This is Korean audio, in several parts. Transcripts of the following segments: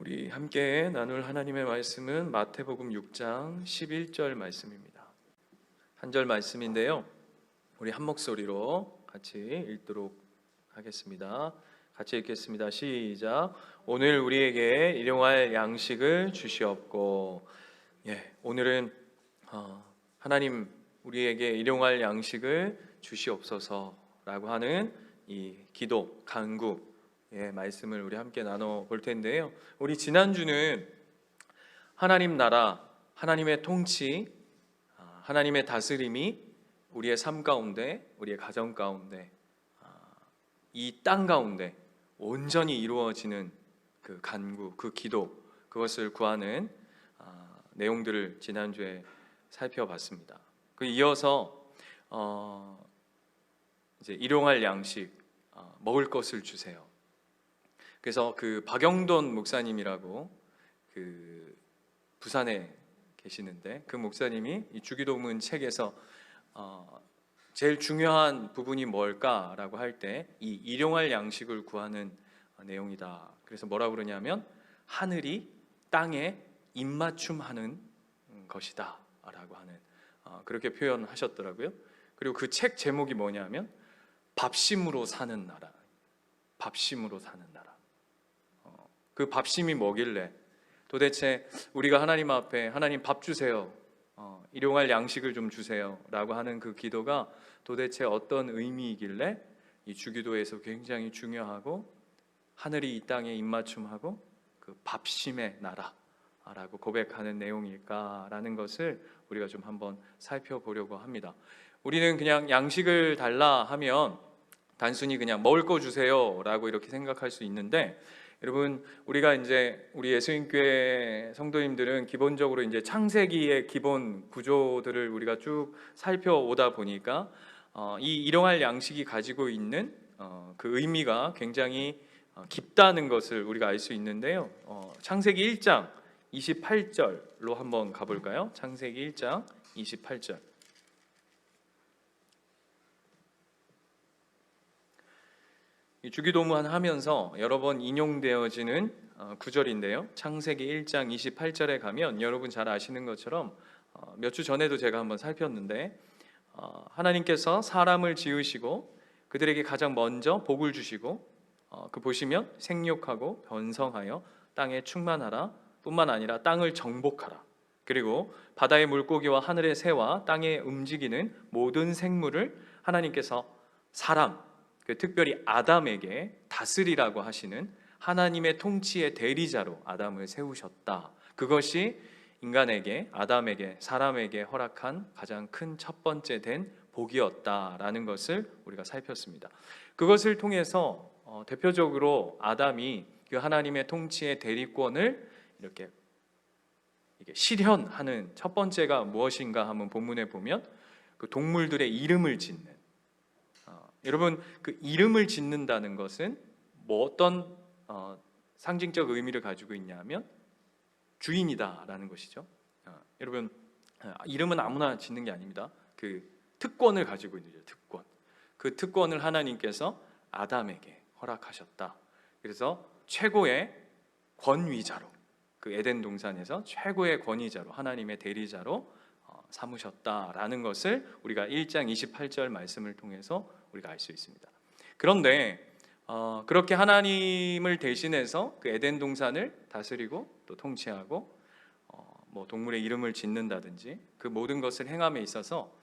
우리 함께 나눌 하나님의 말씀은 마태복음 6장 11절 말씀입니다. 한 절 말씀인데요, 우리 한 목소리로 같이 읽도록 하겠습니다. 같이 읽겠습니다. 시작. 오늘 우리에게 일용할 양식을 주시옵고. 오늘은 하나님 우리에게 일용할 양식을 주시옵소서라고 하는 이 기도, 간구 말씀을 우리 함께 나눠 볼 텐데요. 우리 지난주는 하나님 나라, 하나님의 통치, 하나님의 다스림이 우리의 삶 가운데, 우리의 가정 가운데, 이 땅 가운데 온전히 이루어지는 그 간구, 그 기도, 그것을 구하는 내용들을 지난주에 살펴봤습니다. 그 이어서 이제 일용할 양식, 먹을 것을 주세요. 그래서 그 박영돈 목사님이라고 그 부산에 계시는데, 그 목사님이 이 주기도문 책에서 제일 중요한 부분이 뭘까라고 할 때 이 일용할 양식을 구하는 내용이다. 그래서 뭐라고 그러냐면 하늘이 땅에 입맞춤하는 것이다 라고 하는 그렇게 표현하셨더라고요. 그리고 그 책 제목이 뭐냐면 밥심으로 사는 나라. 밥심으로 사는 나라. 그 밥심이 뭐길래 도대체 우리가 하나님 앞에 하나님 밥 주세요, 일용할 양식을 좀 주세요 라고 하는 그 기도가 도대체 어떤 의미이길래 이 주기도에서 굉장히 중요하고 하늘이 이 땅에 입맞춤하고 그 밥심의 나라라고 고백하는 내용일까라는 것을 우리가 좀 한번 살펴보려고 합니다. 우리는 그냥 양식을 달라 하면 단순히 그냥 먹을 거 주세요 라고 이렇게 생각할 수 있는데, 여러분 우리가 이제 우리 예수님교회 성도님들은 기본적으로 이제 창세기의 기본 구조들을 우리가 쭉 살펴오다 보니까 이 일용할 양식이 가지고 있는 그 의미가 굉장히 깊다는 것을 우리가 알 수 있는데요. 창세기 1장 28절로 한번 가볼까요? 창세기 1장 28절. 주기도문 하면서 여러 번 인용되어지는 구절인데요, 창세기 1장 28절에 가면 여러분 잘 아시는 것처럼 몇 주 전에도 제가 한번 살폈는데, 하나님께서 사람을 지으시고 그들에게 가장 먼저 복을 주시고 그 보시면 생육하고 번성하여 땅에 충만하라 뿐만 아니라 땅을 정복하라, 그리고 바다의 물고기와 하늘의 새와 땅에 움직이는 모든 생물을 하나님께서 사람, 특별히 아담에게 다스리라고 하시는 하나님의 통치의 대리자로 아담을 세우셨다. 그것이 인간에게, 아담에게, 사람에게 허락한 가장 큰 첫 번째 된 복이었다라는 것을 우리가 살폈습니다. 그것을 통해서 대표적으로 아담이 그 하나님의 통치의 대리권을 이렇게 실현하는 첫 번째가 무엇인가 하면 본문에 보면 그 동물들의 이름을 짓는, 여러분 그 이름을 짓는다는 것은 뭐 어떤 상징적 의미를 가지고 있냐면 주인이다라는 것이죠. 여러분 이름은 아무나 짓는 게 아닙니다. 그 특권을 가지고 있는 거죠. 특권. 그 특권을 하나님께서 아담에게 허락하셨다. 그래서 최고의 권위자로, 그 에덴 동산에서 최고의 권위자로, 하나님의 대리자로 삼으셨다라는 것을 우리가 1장 28절 말씀을 통해서 우리가 알 수 있습니다. 그런데 그렇게 하나님을 대신해서 그 에덴 동산을 다스리고 또 통치하고 뭐 동물의 이름을 짓는다든지 그 모든 것을 행함에 있어서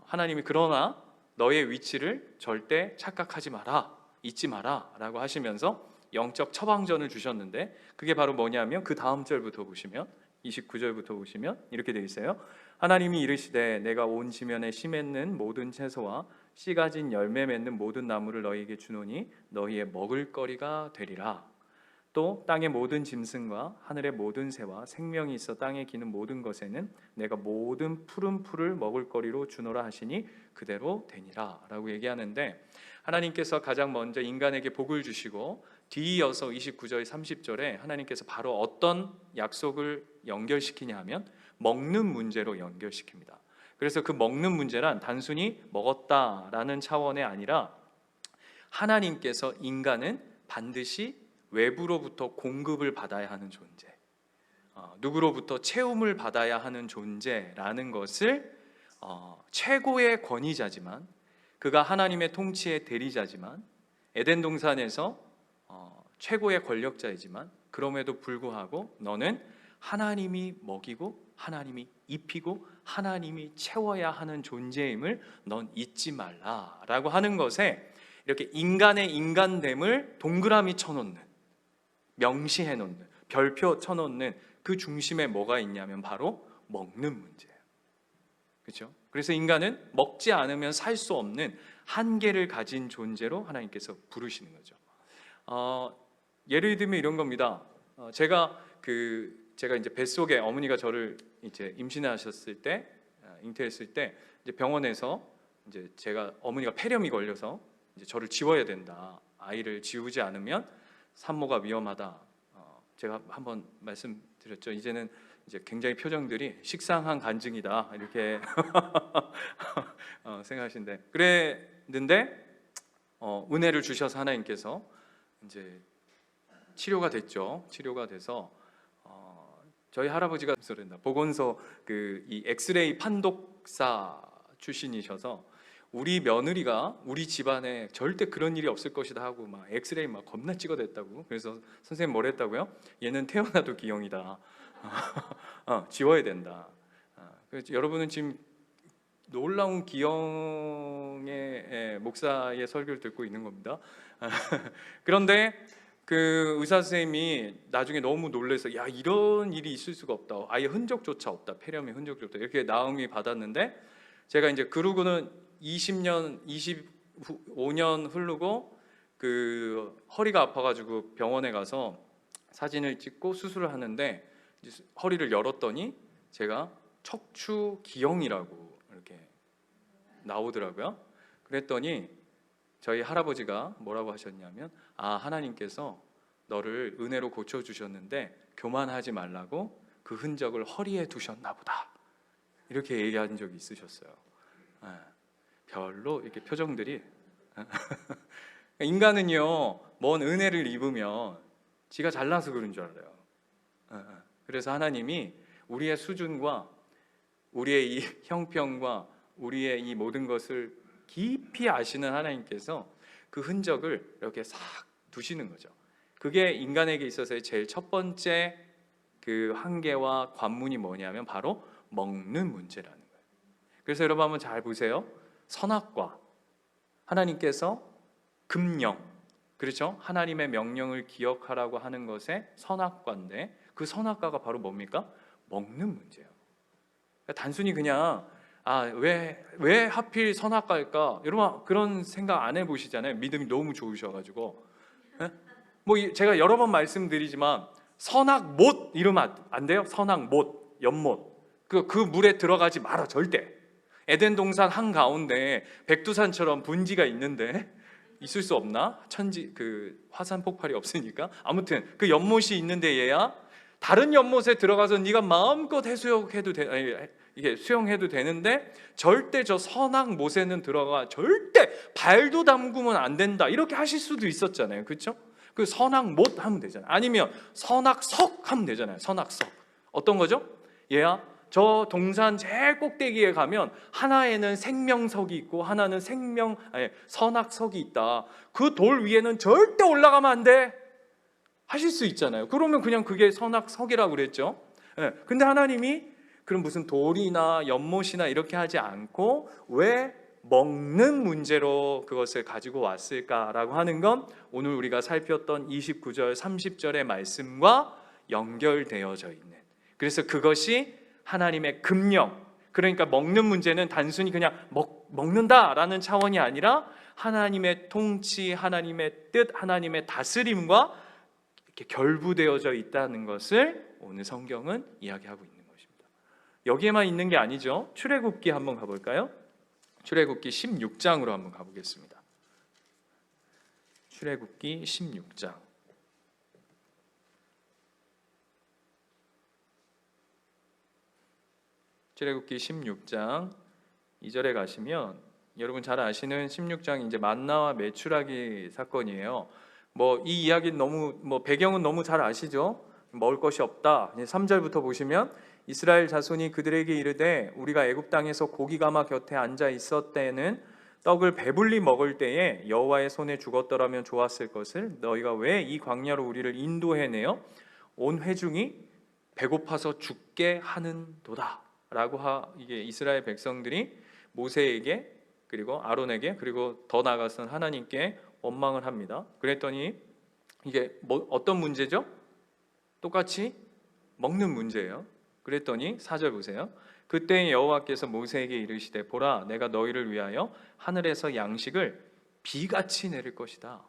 하나님이 그러나 너의 위치를 절대 착각하지 마라, 잊지 마라 라고 하시면서 영적 처방전을 주셨는데, 그게 바로 뭐냐면 그 다음 절부터 보시면 29절부터 보시면 이렇게 되어 있어요. 하나님이 이르시되 내가 온 지면에 씨 맺는 모든 채소와 씨 가진 열매 맺는 모든 나무를 너희에게 주노니 너희의 먹을거리가 되리라. 또 땅의 모든 짐승과 하늘의 모든 새와 생명이 있어 땅에 기는 모든 것에는 내가 모든 푸른 풀을 먹을거리로 주노라 하시니 그대로 되니라 라고 얘기하는데, 하나님께서 가장 먼저 인간에게 복을 주시고 뒤이어서 29절 30절에 하나님께서 바로 어떤 약속을 연결시키냐 하면 먹는 문제로 연결시킵니다. 그래서 그 먹는 문제란 단순히 먹었다라는 차원이 아니라 하나님께서 인간은 반드시 외부로부터 공급을 받아야 하는 존재, 누구로부터 채움을 받아야 하는 존재라는 것을 최고의 권위자지만, 그가 하나님의 통치의 대리자지만, 에덴 동산에서 최고의 권력자이지만, 그럼에도 불구하고 너는 하나님이 먹이고 하나님이 입히고 하나님이 채워야 하는 존재임을 넌 잊지 말라라고 하는 것에, 이렇게 인간의 인간됨을 동그라미 쳐놓는, 명시해 놓는, 별표 쳐놓는 그 중심에 뭐가 있냐면 바로 먹는 문제예요. 그렇죠? 그래서 인간은 먹지 않으면 살 수 없는 한계를 가진 존재로 하나님께서 부르시는 거죠. 예를 들면 이런 겁니다. 제가 이제 뱃속에 어머니가 저를 이제 임신하셨을 때, 잉태했을 때 이제 병원에서 이제 제가 어머니가 폐렴이 걸려서 이제 저를 지워야 된다. 아이를 지우지 않으면 산모가 위험하다. 제가 한번 말씀드렸죠. 이제는 이제 굉장히 표정들이 식상한 간증이다 이렇게 생각하시는데, 그랬는데 은혜를 주셔서 하나님께서 이제 치료가 됐죠. 치료가 돼서 저희 할아버지가 보건소 이 엑스레이 판독사 출신이셔서 우리 며느리가 우리 집안에 절대 그런 일이 없을 것이다 하고 막 엑스레이 막 겁나 찍어댔다고. 그래서 선생님 뭐랬다고요? 얘는 태어나도 기형이다. 지워야 된다. 그래서 여러분은 지금 놀라운 기형의 목사의 설교를 듣고 있는 겁니다. 그런데 그 의사 선생님이 나중에 너무 놀라서, 야, 이런 일이 있을 수가 없다. 아예 흔적조차 없다. 폐렴의 흔적조차 없다. 이렇게 나음이 받았는데, 제가 이제 그러고는 20년, 25년 흐르고 그 허리가 아파가지고 병원에 가서 사진을 찍고 수술을 하는데, 허리를 열었더니 제가 척추 기형이라고 이렇게 나오더라고요. 그랬더니 저희 할아버지가 뭐라고 하셨냐면, 하나님께서 너를 은혜로 고쳐주셨는데 교만하지 말라고 그 흔적을 허리에 두셨나 보다, 이렇게 얘기한 적이 있으셨어요. 별로 이렇게 표정들이 인간은요, 뭔 은혜를 입으면 지가 잘나서 그런 줄 알아요. 그래서 하나님이 우리의 수준과 우리의 이 형편과 우리의 이 모든 것을 깊이 아시는 하나님께서 그 흔적을 이렇게 싹 두시는 거죠. 그게 인간에게 있어서의 제일 첫 번째 그 한계와 관문이 뭐냐면 바로 먹는 문제라는 거예요. 그래서 여러분 한번 잘 보세요. 선악과, 하나님께서 금령, 그렇죠? 하나님의 명령을 기억하라고 하는 것에 선악과인데, 그 선악과가 바로 뭡니까? 먹는 문제예요. 단순히 그냥 왜 하필 선악과일까? 여러분 그런 생각 안 해보시잖아요. 믿음이 너무 좋으셔가지고. 제가 여러 번 말씀드리지만 선악못 이러면 안 돼요. 선악못, 연못. 그 물에 들어가지 마라, 절대. 에덴 동산 한가운데 백두산처럼 분지가 있는데 있을 수 없나? 화산 폭발이 없으니까. 아무튼 그 연못이 있는데 얘야 다른 연못에 들어가서 네가 마음껏 수영해도 되는데 절대 저 선악못에는 절대 발도 담그면 안 된다, 이렇게 하실 수도 있었잖아요. 그렇죠? 그 선악못 하면 되잖아요. 아니면 선악석 하면 되잖아요. 선악석. 어떤 거죠? 얘야 저 동산 제일 꼭대기에 가면 하나에는 생명석이 있고 하나는 선악석이 있다. 그 돌 위에는 절대 올라가면 안 돼 하실 수 있잖아요. 그러면 그냥 그게 선악석이라고 그랬죠. 근데 하나님이 그럼 무슨 돌이나 연못이나 이렇게 하지 않고 왜 먹는 문제로 그것을 가지고 왔을까라고 하는 건 오늘 우리가 살폈던 29절 30절의 말씀과 연결되어져 있는, 그래서 그것이 하나님의 금령, 그러니까 먹는 문제는 단순히 그냥 먹는다라는 차원이 아니라 하나님의 통치, 하나님의 뜻, 하나님의 다스림과 이렇게 결부되어져 있다는 것을 오늘 성경은 이야기하고 있는 것입니다. 여기에만 있는 게 아니죠. 출애굽기 한번 가볼까요? 출애굽기 16장으로 한번 가보겠습니다. 출애굽기 16장. 출애굽기 16장 2절에 가시면 여러분 잘 아시는 16장 이제 만나와 메추라기 사건이에요. 뭐 이 이야기는 너무 배경은 너무 잘 아시죠? 먹을 것이 없다. 3절부터 보시면 이스라엘 자손이 그들에게 이르되 우리가 애굽 땅에서 고기가마 곁에 앉아 있었때에는 떡을 배불리 먹을 때에 여호와의 손에 죽었더라면 좋았을 것을 너희가 왜 이 광야로 우리를 인도해내어 온 회중이 배고파서 죽게 하는도다 라고 이게 이스라엘 백성들이 모세에게 그리고 아론에게 그리고 더 나아가서는 하나님께 원망을 합니다. 그랬더니 이게 어떤 문제죠? 똑같이 먹는 문제예요. 그랬더니 4절 보세요. 그때 여호와께서 모세에게 이르시되 보라 내가 너희를 위하여 하늘에서 양식을 비같이 내릴 것이다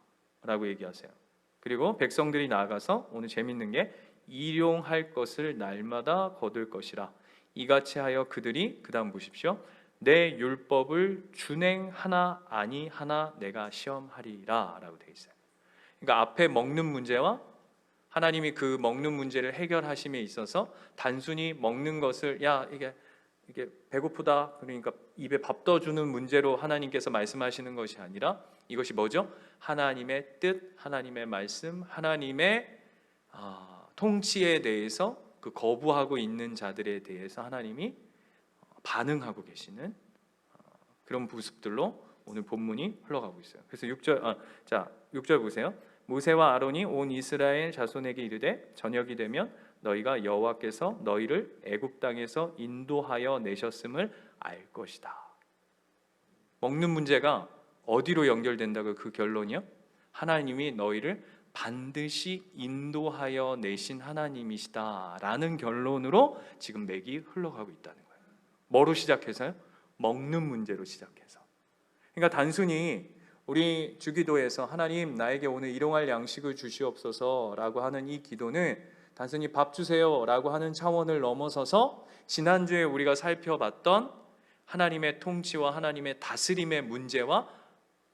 라고 얘기하세요. 그리고 백성들이 나아가서 오늘 재밌는 게 일용할 것을 날마다 거둘 것이라 이같이 하여 그들이 그 다음 보십시오. 내 율법을 준행하나 아니하나 내가 시험하리라 라고 되어 있어요. 그러니까 앞에 먹는 문제와 하나님이 그 먹는 문제를 해결하심에 있어서 단순히 먹는 것을 이게 배고프다 그러니까 입에 밥 떠주는 문제로 하나님께서 말씀하시는 것이 아니라 이것이 뭐죠? 하나님의 뜻, 하나님의 말씀, 하나님의 통치에 대해서 그 거부하고 있는 자들에 대해서 하나님이 반응하고 계시는 그런 모습들로 오늘 본문이 흘러가고 있어요. 그래서 6절 보세요. 모세와 아론이 온 이스라엘 자손에게 이르되 저녁이 되면 너희가 여호와께서 너희를 애굽 땅에서 인도하여 내셨음을 알 것이다. 먹는 문제가 어디로 연결된다고 그 결론이요? 하나님이 너희를 반드시 인도하여 내신 하나님이시다라는 결론으로 지금 맥이 흘러가고 있다는 거예요. 뭐로 시작해서요? 먹는 문제로 시작해서. 그러니까 단순히 우리 주기도에서 하나님 나에게 오늘 일용할 양식을 주시옵소서라고 하는 이 기도는 단순히 밥 주세요라고 하는 차원을 넘어서서 지난주에 우리가 살펴봤던 하나님의 통치와 하나님의 다스림의 문제와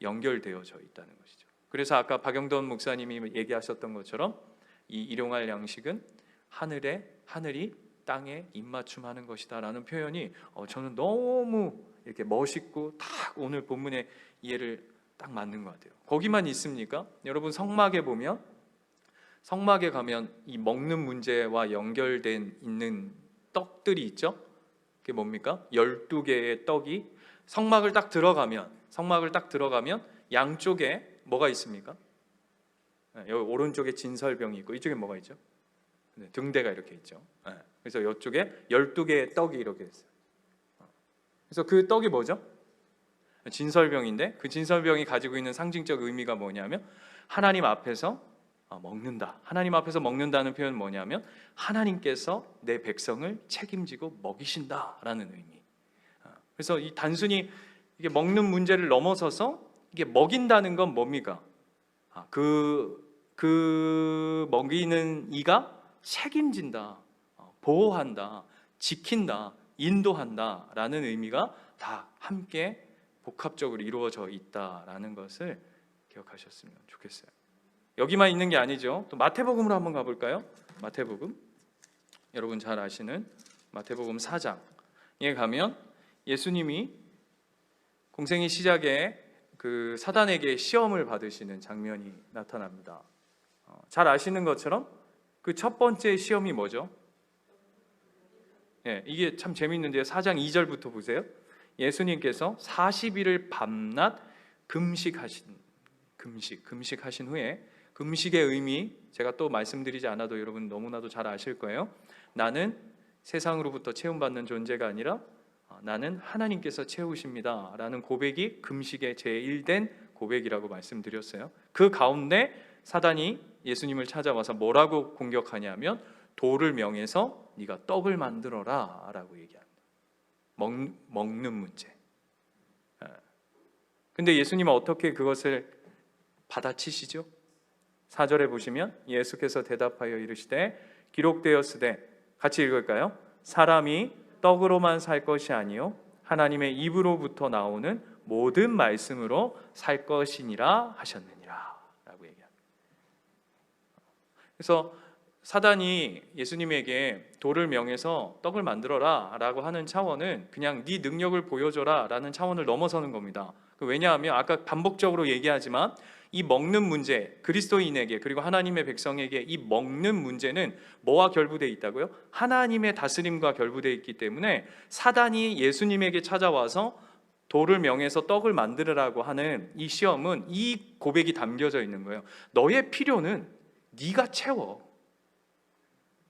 연결되어져 있다는 것이죠. 그래서 아까 박영돈 목사님이 얘기하셨던 것처럼 이 일용할 양식은 하늘이 땅에 입맞춤하는 것이다라는 표현이 저는 너무 이렇게 멋있고 딱 오늘 본문의 이해를 딱 맞는 것 같아요. 거기만 있습니까? 여러분 성막에 보면 성막에 가면 이 먹는 문제와 연결된 있는 떡들이 있죠. 그게 뭡니까? 12개의 떡이 성막을 딱 들어가면 양쪽에 뭐가 있습니까? 여기 오른쪽에 진설병이 있고 이쪽에 뭐가 있죠? 등대가 이렇게 있죠. 그래서 이쪽에 12개의 떡이 이렇게 있어요. 그래서 그 떡이 뭐죠? 진설병인데 그 진설병이 가지고 있는 상징적 의미가 뭐냐면 하나님 앞에서 먹는다. 하나님 앞에서 먹는다는 표현은 뭐냐면 하나님께서 내 백성을 책임지고 먹이신다라는 의미. 그래서 이 단순히 이게 먹는 문제를 넘어서서 이게 먹인다는 건 뭡니까? 그 먹이는 이가 책임진다, 보호한다, 지킨다, 인도한다라는 의미가 다 함께 복합적으로 이루어져 있다라는 것을 기억하셨으면 좋겠어요. 여기만 있는 게 아니죠. 또 마태복음으로 한번 가볼까요? 마태복음, 여러분 잘 아시는 마태복음 4장에 가면 예수님이 공생의 시작에 그 사단에게 시험을 받으시는 장면이 나타납니다. 잘 아시는 것처럼 그 첫 번째 시험이 뭐죠? 이게 참 재밌는데요. 4장 2절부터 보세요. 예수님께서 40일을 밤낮 금식하신 후에, 금식의 의미 제가 또 말씀드리지 않아도 여러분 너무나도 잘 아실 거예요. 나는 세상으로부터 채움받는 존재가 아니라 나는 하나님께서 채우십니다 라는 고백이 금식의 제1된 고백이라고 말씀드렸어요. 그 가운데 사단이 예수님을 찾아와서 뭐라고 공격하냐면 돌을 명해서 네가 떡을 만들어라 라고 얘기합니다. 먹는 문제. 근데 예수님은 어떻게 그것을 받아치시죠? 4절에 보시면 예수께서 대답하여 이르시되 기록되었으되, 같이 읽을까요? 사람이 떡으로만 살 것이 아니요 하나님의 입으로부터 나오는 모든 말씀으로 살 것이니라 하셨느니라 라고 얘기합니다. 그래서 사단이 예수님에게 돌을 명해서 떡을 만들어라 라고 하는 차원은 그냥 네 능력을 보여줘라 라는 차원을 넘어서는 겁니다. 왜냐하면 아까 반복적으로 얘기하지만 이 먹는 문제, 그리스도인에게 그리고 하나님의 백성에게 이 먹는 문제는 뭐와 결부되어 있다고요? 하나님의 다스림과 결부되어 있기 때문에 사단이 예수님에게 찾아와서 돌을 명해서 떡을 만들으라고 하는 이 시험은 이 고백이 담겨져 있는 거예요. 너의 필요는 네가 채워.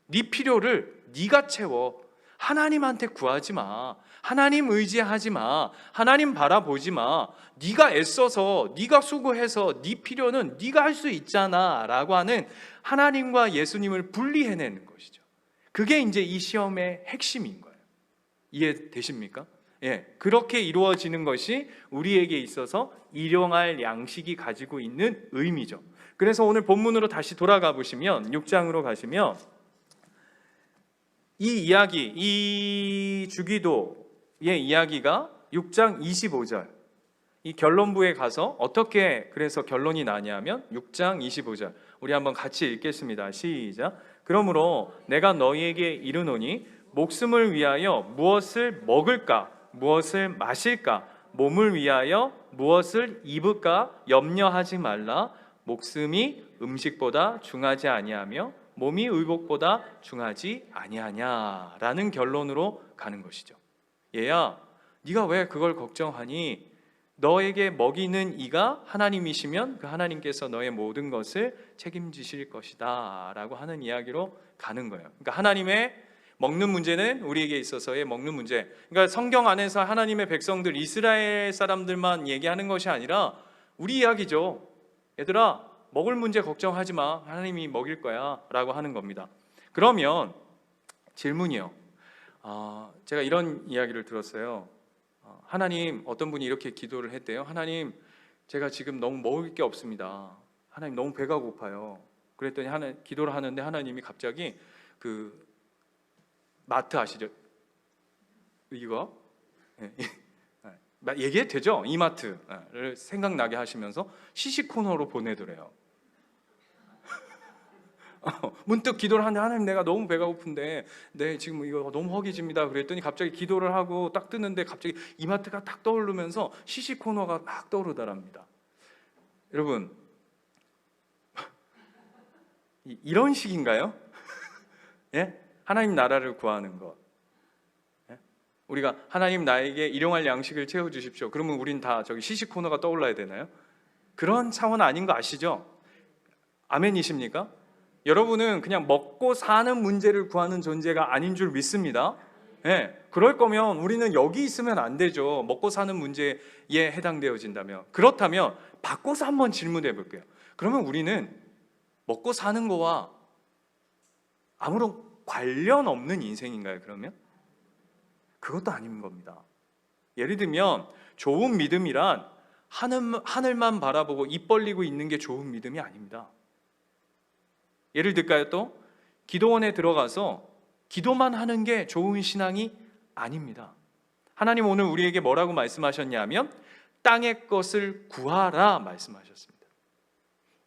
네 필요를 네가 채워. 하나님한테 구하지 마. 하나님 의지하지 마. 하나님 바라보지 마. 네가 애써서 네가 수고해서 네 필요는 네가 할 수 있잖아 라고 하는 하나님과 예수님을 분리해내는 것이죠. 그게 이제 이 시험의 핵심인 거예요. 이해되십니까? 예, 그렇게 이루어지는 것이 우리에게 있어서 일용할 양식이 가지고 있는 의미죠. 그래서 오늘 본문으로 다시 돌아가 보시면 6장으로 가시면 이 이야기, 이 주기도의 이야기가 6장 25절 이 결론부에 가서 어떻게 그래서 결론이 나냐면 6장 25절 우리 한번 같이 읽겠습니다. 시작. 그러므로 내가 너희에게 이르노니 목숨을 위하여 무엇을 먹을까 무엇을 마실까 몸을 위하여 무엇을 입을까 염려하지 말라. 목숨이 음식보다 중하지 아니하며 몸이 의복보다 중하지 아니하냐라는 결론으로 가는 것이죠. 얘야, 네가 왜 그걸 걱정하니? 너에게 먹이는 이가 하나님이시면 그 하나님께서 너의 모든 것을 책임지실 것이다 라고 하는 이야기로 가는 거예요. 그러니까 하나님의 먹는 문제는 우리에게 있어서의 먹는 문제, 그러니까 성경 안에서 하나님의 백성들 이스라엘 사람들만 얘기하는 것이 아니라 우리 이야기죠. 얘들아, 먹을 문제 걱정하지 마. 하나님이 먹일 거야 라고 하는 겁니다. 그러면 질문이요. 제가 이런 이야기를 들었어요. 하나님, 어떤 분이 이렇게 기도를 했대요. 하나님, 제가 지금 너무 먹을 게 없습니다. 하나님, 너무 배가 고파요. 그랬더니 기도를 하는데 하나님이 갑자기 그 마트 아시죠? 이거 얘기해도 되죠? 이마트를 생각나게 하시면서 시식 코너로 보내더래요. 문득 기도를 하는데 하나님, 내가 너무 배가 고픈데 네 지금 이거 너무 허기집니다. 그랬더니 갑자기 기도를 하고 딱 뜨는데 갑자기 이마트가 딱 떠오르면서 시식 코너가 막 떠오르더랍니다. 여러분, 이런 식인가요? 예? 하나님 나라를 구하는 것. 예? 우리가 하나님 나에게 일용할 양식을 채워주십시오. 그러면 우린 다 저기 시식 코너가 떠올라야 되나요? 그런 차원 아닌 거 아시죠? 아멘이십니까? 여러분은 그냥 먹고 사는 문제를 구하는 존재가 아닌 줄 믿습니다. 예, 그럴 거면 우리는 여기 있으면 안 되죠. 먹고 사는 문제에 해당되어진다면. 그렇다면 바꿔서 한번 질문해 볼게요. 그러면 우리는 먹고 사는 거와 아무런 관련 없는 인생인가요? 그러면? 그것도 아닌 겁니다. 예를 들면 좋은 믿음이란 하늘만 바라보고 입 벌리고 있는 게 좋은 믿음이 아닙니다. 예를 들까요? 또 기도원에 들어가서 기도만 하는 게 좋은 신앙이 아닙니다. 하나님 오늘 우리에게 뭐라고 말씀하셨냐면 땅의 것을 구하라 말씀하셨습니다.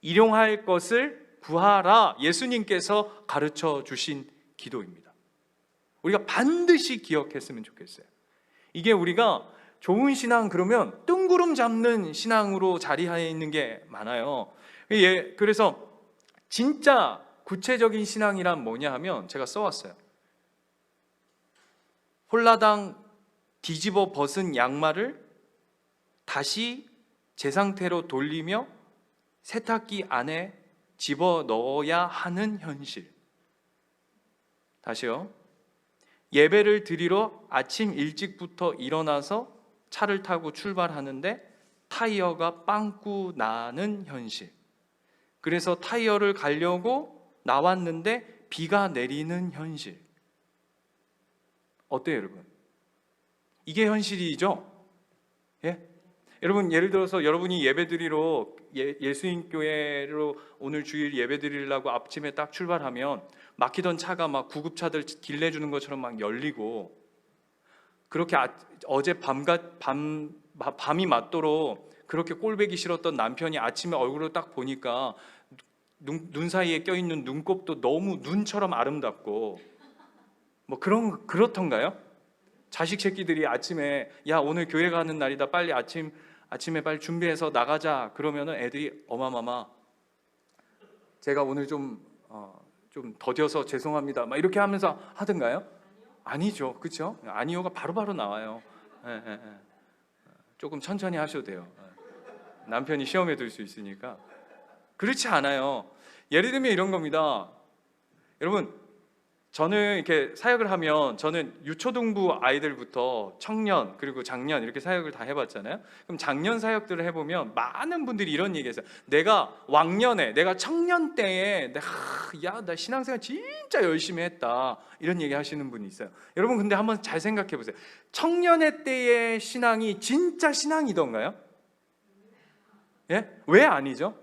일용할 것을 구하라, 예수님께서 가르쳐 주신 기도입니다. 우리가 반드시 기억했으면 좋겠어요. 이게 우리가 좋은 신앙 그러면 뜬구름 잡는 신앙으로 자리해 있는 게 많아요. 그래서 진짜 구체적인 신앙이란 뭐냐 하면 제가 써왔어요. 홀라당 뒤집어 벗은 양말을 다시 제 상태로 돌리며 세탁기 안에 집어넣어야 하는 현실. 다시요. 예배를 드리러 아침 일찍부터 일어나서 차를 타고 출발하는데 타이어가 빵꾸 나는 현실. 그래서 타이어를 갈려고 나왔는데 비가 내리는 현실. 어때요, 여러분? 이게 현실이죠? 예? 여러분, 예를 들어서 여러분이 예배드리러 예수님 교회로 오늘 주일 예배드리려고 아침에 딱 출발하면 막히던 차가 막 구급차들 길 내주는 것처럼 막 열리고, 그렇게 어제 밤이 맞도록 그렇게 꼴배기 싫었던 남편이 아침에 얼굴을 딱 보니까 눈 사이에 껴있는 눈곱도 너무 눈처럼 아름답고, 뭐 그렇던가요? 자식 새끼들이 아침에 야 오늘 교회 가는 날이다, 빨리 아침 아침에 빨리 준비해서 나가자 그러면은 애들이 어마마마 제가 오늘 좀 더뎌서 죄송합니다 막 이렇게 하면서 하던가요? 아니죠, 그렇죠? 아니요가 바로바로 나와요. 예, 예, 예. 조금 천천히 하셔도 돼요. 남편이 시험에 들 수 있으니까. 그렇지 않아요. 예를 들면 이런 겁니다. 여러분, 저는 이렇게 사역을 하면 저는 유초등부 아이들부터 청년 그리고 장년 이렇게 사역을 다 해봤잖아요. 그럼 장년 사역들을 해보면 많은 분들이 이런 얘기했어요. 내가 왕년에, 내가 청년 때에 나 신앙생활 진짜 열심히 했다 이런 얘기 하시는 분이 있어요. 여러분 근데 한번 잘 생각해 보세요. 청년의 때의 신앙이 진짜 신앙이던가요? 예? 왜 아니죠?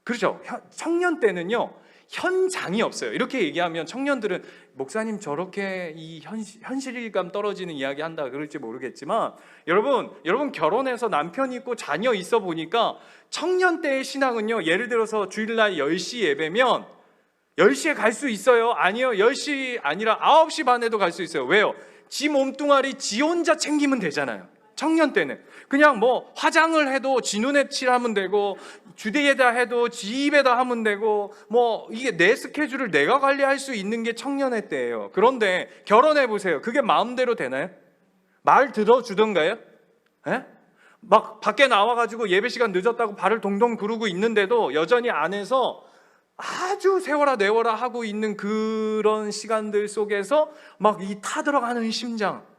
그렇죠. 청년 때는요 현장이 없어요. 이렇게 얘기하면 청년들은 목사님 저렇게 이 현실감 떨어지는 이야기 한다 그럴지 모르겠지만 여러분 결혼해서 남편 있고 자녀 있어 보니까 청년 때의 신앙은요, 예를 들어서 주일날 10시 예배면 10시에 갈 수 있어요? 아니요, 10시 아니라 9시 반에도 갈 수 있어요. 왜요? 지 몸뚱아리 지 혼자 챙기면 되잖아요. 청년 때는 그냥 뭐 화장을 해도 지 눈에 칠하면 되고 주대에다 해도 지 입에다 하면 되고 뭐 이게 내 스케줄을 내가 관리할 수 있는 게 청년의 때예요. 그런데 결혼해 보세요. 그게 마음대로 되나요? 말 들어주던가요? 예? 막 밖에 나와가지고 예배 시간 늦었다고 발을 동동 구르고 있는데도 여전히 안에서 아주 세워라 내워라 하고 있는 그런 시간들 속에서 막 이 타들어가는 심장,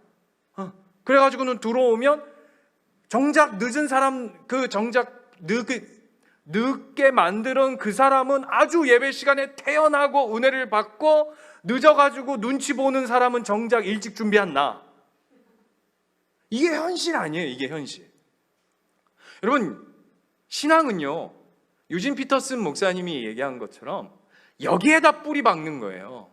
그래가지고는 들어오면 정작 늦은 사람, 그 정작 늦게 만드는 그 사람은 아주 예배 시간에 태어나고 은혜를 받고, 늦어가지고 눈치 보는 사람은 정작 일찍 준비한 나. 이게 현실 아니에요. 이게 현실. 여러분, 신앙은요, 유진 피터슨 목사님이 얘기한 것처럼 여기에다 뿌리 박는 거예요.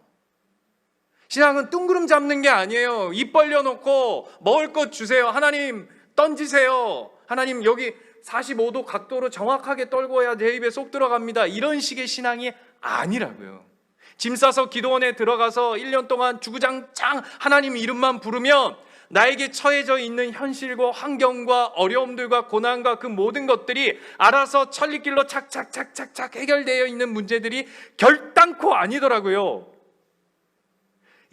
신앙은 뜬구름 잡는 게 아니에요. 입 벌려놓고 먹을 것 주세요. 하나님 던지세요. 하나님 여기 45도 각도로 정확하게 떨궈야 내 입에 쏙 들어갑니다. 이런 식의 신앙이 아니라고요. 짐 싸서 기도원에 들어가서 1년 동안 주구장창 하나님 이름만 부르면 나에게 처해져 있는 현실과 환경과 어려움들과 고난과 그 모든 것들이 알아서 천리길로 착착착착착 해결되어 있는 문제들이 결단코 아니더라고요.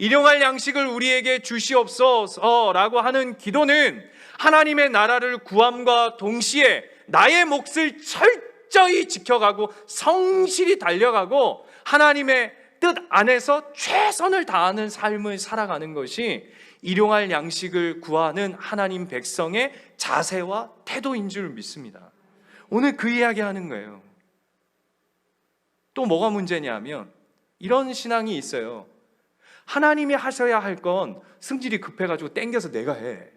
일용할 양식을 우리에게 주시옵소서라고 하는 기도는 하나님의 나라를 구함과 동시에 나의 몫을 철저히 지켜가고 성실히 달려가고 하나님의 뜻 안에서 최선을 다하는 삶을 살아가는 것이 일용할 양식을 구하는 하나님 백성의 자세와 태도인 줄 믿습니다. 오늘 그 이야기 하는 거예요. 또 뭐가 문제냐면 이런 신앙이 있어요. 하나님이 하셔야 할 건 승질이 급해가지고 땡겨서 내가 해.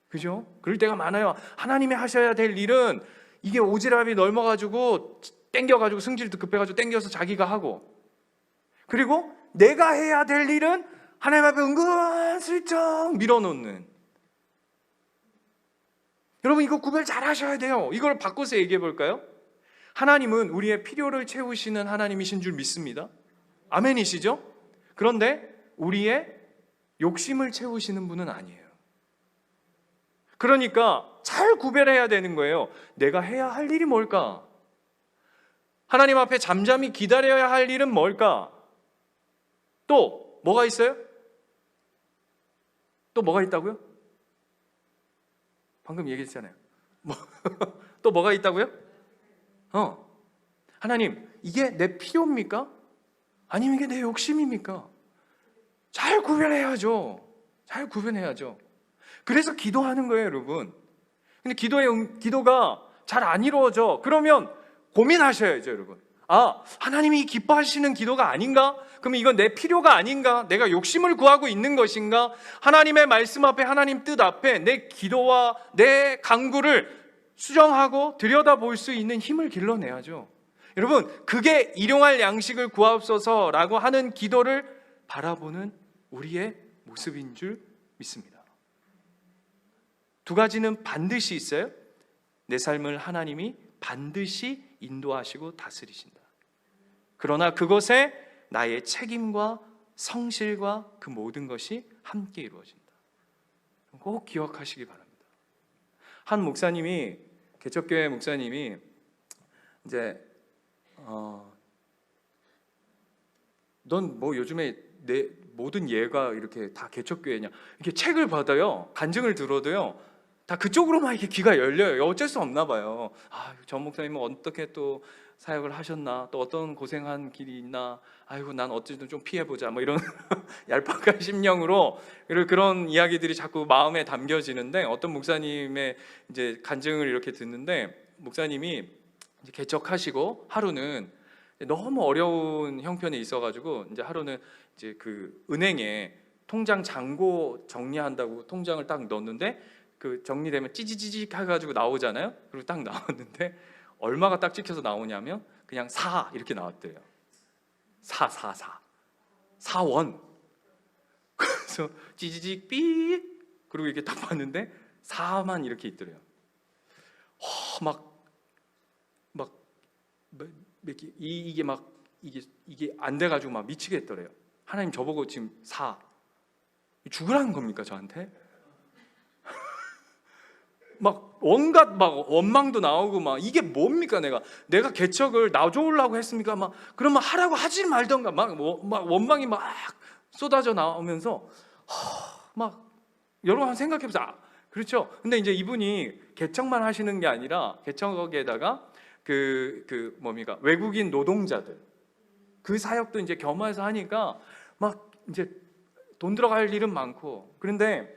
그죠? 그럴 때가 많아요. 하나님이 하셔야 될 일은 이게 오지랖이 넓어가지고 땡겨가지고 승질도 급해가지고 땡겨서 자기가 하고, 그리고 내가 해야 될 일은 하나님 앞에 은근슬쩍 밀어놓는. 여러분 이거 구별 잘 하셔야 돼요. 이걸 바꿔서 얘기해 볼까요? 하나님은 우리의 필요를 채우시는 하나님이신 줄 믿습니다. 아멘이시죠? 그런데 우리의 욕심을 채우시는 분은 아니에요. 그러니까 잘 구별해야 되는 거예요. 내가 해야 할 일이 뭘까? 하나님 앞에 잠잠히 기다려야 할 일은 뭘까? 또 뭐가 있어요? 또 뭐가 있다고요? 방금 얘기했잖아요. 또 뭐가 있다고요? 하나님, 이게 내 필요입니까? 아니면 이게 내 욕심입니까? 잘 구별해야죠. 잘 구별해야죠. 그래서 기도하는 거예요, 여러분. 근데 기도가 잘 안 이루어져. 그러면 고민하셔야죠, 여러분. 하나님이 기뻐하시는 기도가 아닌가? 그러면 이건 내 필요가 아닌가? 내가 욕심을 구하고 있는 것인가? 하나님의 말씀 앞에, 하나님 뜻 앞에 내 기도와 내 간구를 수정하고 들여다볼 수 있는 힘을 길러내야죠. 여러분, 그게 일용할 양식을 구하옵소서라고 하는 기도를 바라보는 우리의 모습인 줄 믿습니다. 두 가지는 반드시 있어요. 내 삶을 하나님이 반드시 인도하시고 다스리신다. 그러나 그것에 나의 책임과 성실과 그 모든 것이 함께 이루어진다. 꼭 기억하시기 바랍니다. 한 목사님이, 개척교회 목사님이 이제 넌 뭐 요즘에 내 모든 예가 이렇게 다 개척교회냐, 이렇게 책을 받아요. 간증을 들어도요, 다 그쪽으로만 이렇게 귀가 열려요. 어쩔 수 없나 봐요. 전 목사님은 어떻게 또 사역을 하셨나, 또 어떤 고생한 길이 있나, 아이고 난 어쨌든 좀 피해보자, 뭐 이런 얄팍한 심령으로 그런 이야기들이 자꾸 마음에 담겨지는데, 어떤 목사님의 이제 간증을 이렇게 듣는데, 목사님이 이제 개척하시고 하루는 너무 어려운 형편에 있어가지고, 이제 하루는 이제 그 은행에 통장 잔고 정리한다고 통장을 딱 넣었는데, 그 정리되면 찌지지직 해가지고 나오잖아요. 그리고 딱 나왔는데 얼마가 딱 찍혀서 나오냐면 그냥 4 이렇게 나왔대요. 4원. 그래서 찌지직 삑, 그리고 이렇게 딱 봤는데 4만 이렇게 있더래요. 이게 안 돼가지고 막 미치겠더래요. 하나님 저보고 지금 4 죽으라는 겁니까 저한테? 막 온갖 막 원망도 나오고, 막 이게 뭡니까, 내가 개척을 놔주려고 했습니까? 막 그러면 하라고 하지 말던가, 막 원망이 막 쏟아져 나오면서 막 여러분 생각해보세요. 그렇죠. 근데 이제 이분이 개척만 하시는 게 아니라 개척에다가 뭡니까, 외국인 노동자들 그 사역도 이제 겸해서 하니까 막 이제 돈 들어갈 일은 많고, 그런데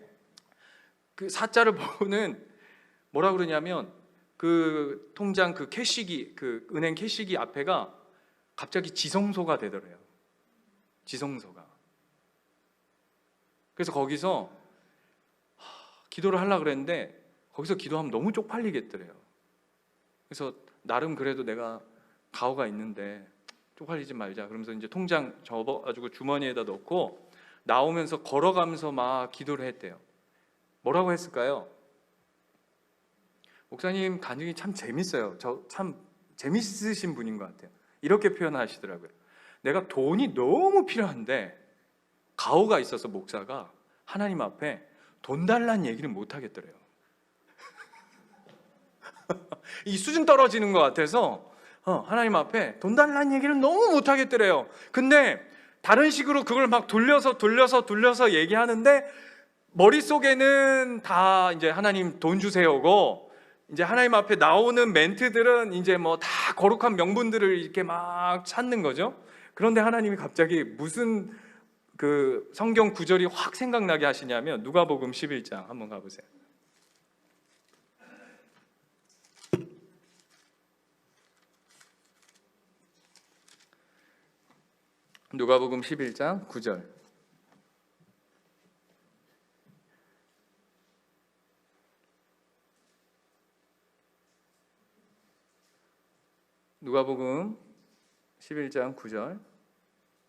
그 사자를 보고는 뭐라 그러냐면, 그 통장 그 캐시기, 그 은행 캐시기 앞에가 갑자기 지성소가 되더래요. 지성소가. 그래서 거기서 기도를 하려고 그랬는데, 거기서 기도하면 너무 쪽팔리겠더래요. 그래서 나름 그래도 내가 가오가 있는데 쪽팔리지 말자 그러면서 이제 통장 접어가지고 주머니에다 넣고 나오면서 걸어가면서 막 기도를 했대요. 뭐라고 했을까요? 목사님 간증이 참 재밌어요. 저 참 재밌으신 분인 것 같아요. 이렇게 표현하시더라고요. 내가 돈이 너무 필요한데 가오가 있어서 목사가 하나님 앞에 돈 달라는 얘기를 못 하겠더래요. 이 수준 떨어지는 것 같아서 하나님 앞에 돈 달라는 얘기를 너무 못 하겠더래요. 근데 다른 식으로 그걸 막 돌려서 얘기하는데 머릿속에는 다 이제 하나님 돈 주세요고, 이제 하나님 앞에 나오는 멘트들은 이제 뭐 다 거룩한 명분들을 이렇게 막 찾는 거죠. 그런데 하나님이 갑자기 무슨 그 성경 구절이 확 생각나게 하시냐면, 누가복음 11장 한번 가보세요. 누가복음 11장 9절. 누가복음 11장 9절.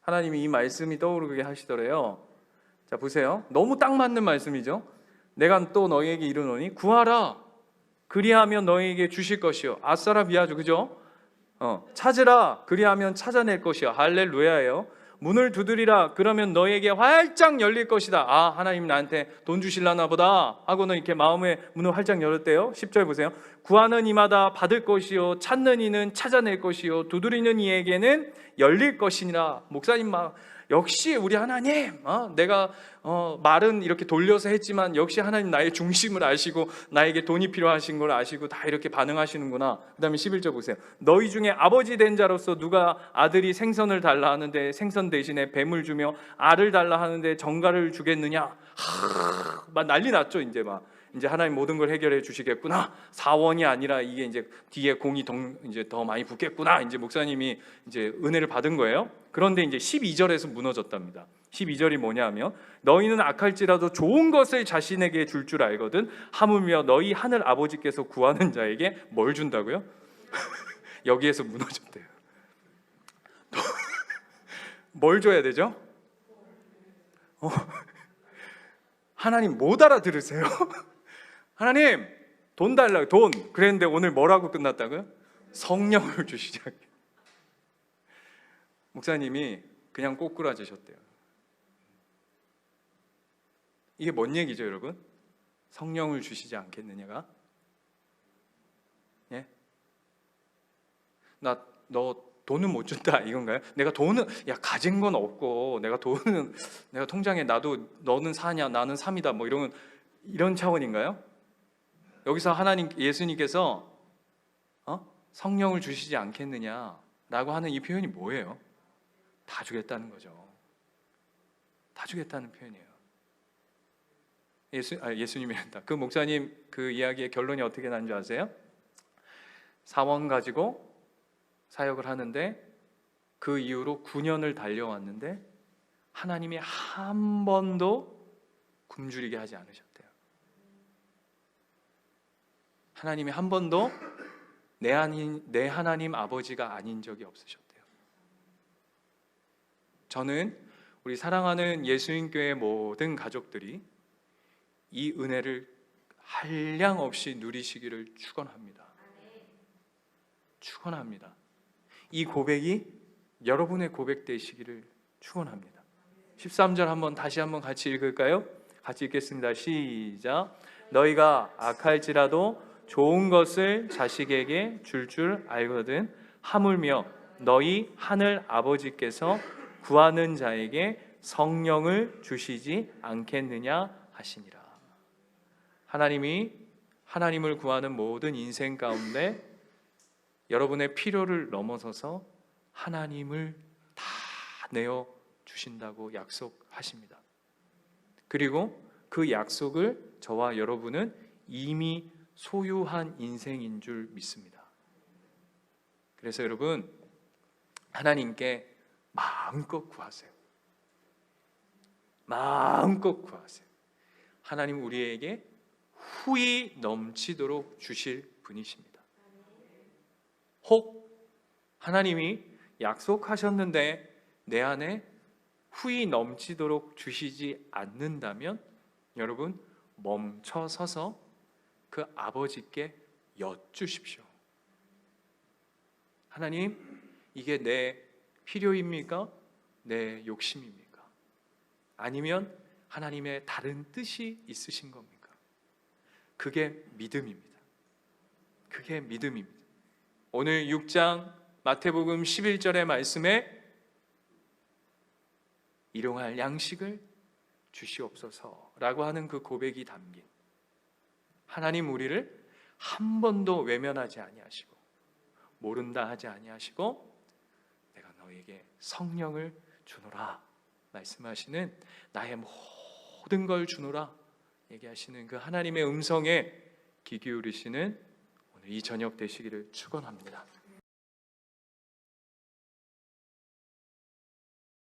하나님이 이 말씀이 떠오르게 하시더래요. 자 보세요. 너무 딱 맞는 말씀이죠. 내가 또 너희에게 이르노니 구하라 그리하면 너희에게 주실 것이요. 아싸라 비아주, 그죠? 찾으라 그리하면 찾아낼 것이요. 할렐루야예요. 문을 두드리라 그러면 너희에게 활짝 열릴 것이다. 하나님 나한테 돈 주실라나 보다 하고는 이렇게 마음의 문을 활짝 열었대요. 10절 보세요. 구하는 이마다 받을 것이요 찾는 이는 찾아낼 것이요 두드리는 이에게는 열릴 것이니라. 목사님 막 역시 우리 하나님, 내가 말은 이렇게 돌려서 했지만 역시 하나님 나의 중심을 아시고 나에게 돈이 필요하신 걸 아시고 다 이렇게 반응하시는구나. 그 다음에 11절 보세요. 너희 중에 아버지 된 자로서 누가 아들이 생선을 달라 하는데 생선 대신에 뱀을 주며 알을 달라 하는데 정갈을 주겠느냐. 막 난리 났죠. 이제 하나님 모든 걸 해결해 주시겠구나. 4원이 아니라 이게 이제 뒤에 공이 이제 더 많이 붙겠구나. 이제 목사님이 이제 은혜를 받은 거예요. 그런데 이제 12절에서 무너졌답니다. 12절이 뭐냐면, 너희는 악할지라도 좋은 것을 자신에게 줄 줄 알거든 하물며 너희 하늘 아버지께서 구하는 자에게 뭘 준다고요? 여기에서 무너졌대요. 뭘 줘야 되죠? 하나님 못 알아들으세요? 하나님 돈 달라고, 돈. 그랬는데 오늘 뭐라고 끝났다고요? 성령을 주시자고. 목사님이 그냥 꼬꾸라지셨대요. 이게 뭔 얘기죠 여러분? 성령을 주시지 않겠느냐가? 너 돈은 못 준다 이건가요? 내가 돈은 가진 건 없고 내가 통장에 놔도 너는 4냐 나는 3이다 뭐 이런 차원인가요? 여기서 예수님께서 성령을 주시지 않겠느냐라고 하는 이 표현이 뭐예요? 다 주겠다는 거죠. 다 주겠다는 표현이에요. 예수님이란다. 그 목사님 그 이야기의 결론이 어떻게 난 줄 아세요? 사원 가지고 사역을 하는데 그 이후로 9년을 달려왔는데 하나님이 한 번도 굶주리게 하지 않으셨대요. 하나님이 한 번도 내 하나님 아버지가 아닌 적이 없으셨대요. 저는 우리 사랑하는 예수님교회 모든 가족들이 이 은혜를 한량없이 누리시기를 축원합니다. 축원합니다. 이 고백이 여러분의 고백 되시기를 축원합니다. 13절 다시 한번 같이 읽을까요? 같이 읽겠습니다. 시작. 너희가 악할지라도 좋은 것을 자식에게 줄 알거든 하물며 너희 하늘 아버지께서 구하는 자에게 성령을 주시지 않겠느냐 하시니라. 하나님을 구하는 모든 인생 가운데 여러분의 필요를 넘어서서 하나님을 다 내어 주신다고 약속하십니다. 그리고 그 약속을 저와 여러분은 이미 소유한 인생인 줄 믿습니다. 그래서 여러분, 하나님께 마음껏 구하세요. 마음껏 구하세요. 하나님 우리에게 후히 넘치도록 주실 분이십니다. 혹 하나님이 약속하셨는데 내 안에 후히 넘치도록 주시지 않는다면 여러분 멈춰 서서 그 아버지께 여쭈십시오. 하나님, 이게 내 필요입니까? 내 욕심입니까? 아니면 하나님의 다른 뜻이 있으신 겁니까? 그게 믿음입니다. 그게 믿음입니다. 오늘 6장 마태복음 11절의 말씀에 일용할 양식을 주시옵소서라고 하는 그 고백이 담긴 하나님 우리를 한 번도 외면하지 아니하시고 모른다 하지 아니하시고 내가 너에게 성령을 주노라 말씀하시는 나의 모든 걸 주노라 얘기하시는 그 하나님의 음성에 귀 기울이시는 오늘 이 저녁 되시기를 축원합니다.